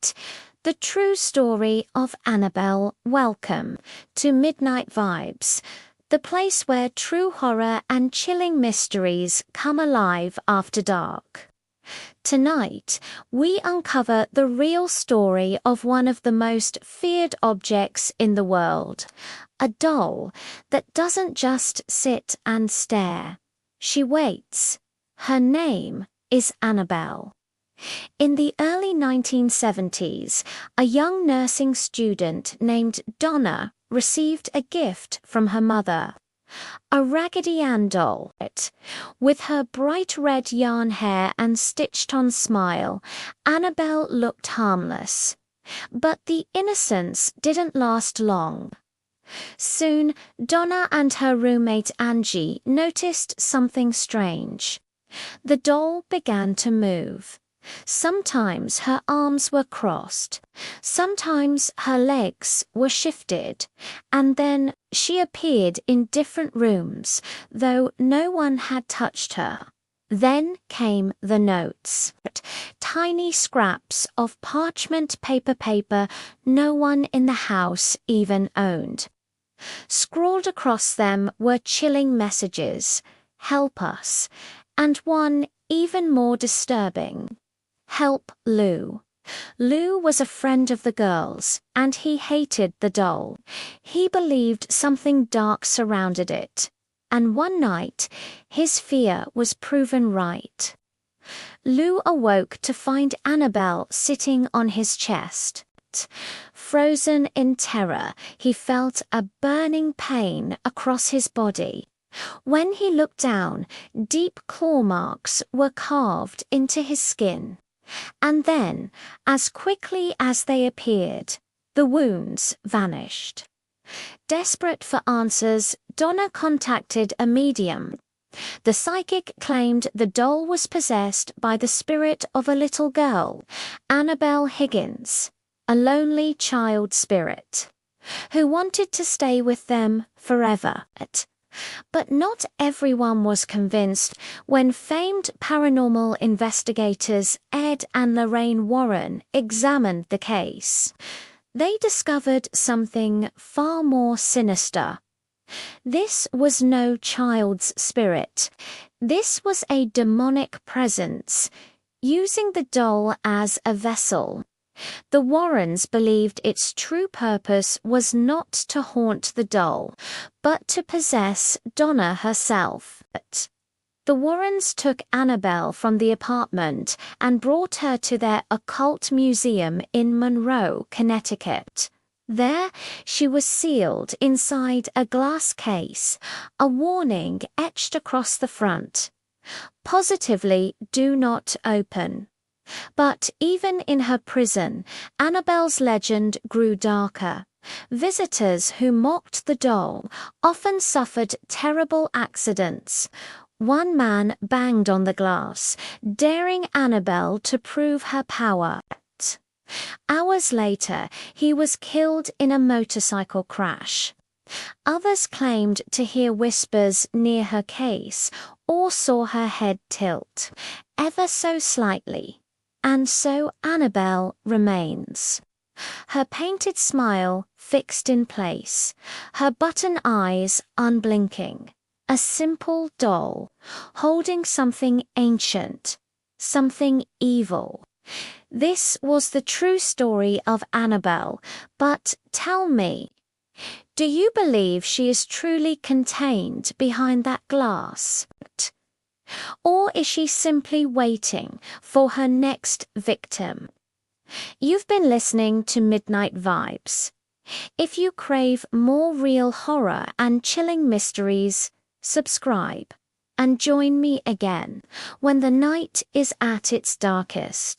tonight, the true story of Annabelle. Welcome to Midnight Vibes, the place where true horror and chilling mysteries come alive after dark. Tonight, we uncover the real story of one of the most feared objects in the world, a doll that doesn't just sit and stare. She waits. Her name is Annabelle. In the early 1970s, a young nursing student named Donna received a gift from her mother. A Raggedy Ann doll. With her bright red yarn hair and stitched-on smile, Annabelle looked harmless. But the innocence didn't last long. Soon, Donna and her roommate Angie noticed something strange. The doll began to move. Sometimes her arms were crossed, sometimes her legs were shifted, and then she appeared in different rooms, though no one had touched her. Then came the notes, tiny scraps of parchment paper no one in the house even owned. Scrawled across them were chilling messages, "Help us," and one even more disturbing, "Help Lou." Lou was a friend of the girls, and he hated the doll. He believed something dark surrounded it, and one night, his fear was proven right. Lou awoke to find Annabelle sitting on his chest. Frozen in terror, he felt a burning pain across his body. When he looked down, deep claw marks were carved into his skin. And then, as quickly as they appeared, the wounds vanished. Desperate for answers, Donna contacted a medium. The psychic claimed the doll was possessed by the spirit of a little girl, Annabelle Higgins, a lonely child spirit, who wanted to stay with them forever. But not everyone was convinced when famed paranormal investigators Ed and Lorraine Warren examined the case. They discovered something far more sinister. This was no child's spirit. This was a demonic presence, using the doll as a vessel. The Warrens believed its true purpose was not to haunt the doll, but to possess Donna herself. The Warrens took Annabelle from the apartment and brought her to their occult museum in Monroe, Connecticut. There, she was sealed inside a glass case, a warning etched across the front. Positively, do not open. But even in her prison, Annabelle's legend grew darker. Visitors who mocked the doll often suffered terrible accidents. One man banged on the glass, daring Annabelle to prove her power. Hours later, he was killed in a motorcycle crash. Others claimed to hear whispers near her case or saw her head tilt, ever so slightly. And so Annabelle remains. Her painted smile fixed in place, her button eyes unblinking. A simple doll, holding something ancient, something evil. This was the true story of Annabelle, but tell me, do you believe she is truly contained behind that glass? Or is she simply waiting for her next victim? You've been listening to Midnight Vibes. If you crave more real horror and chilling mysteries, subscribe and join me again when the night is at its darkest.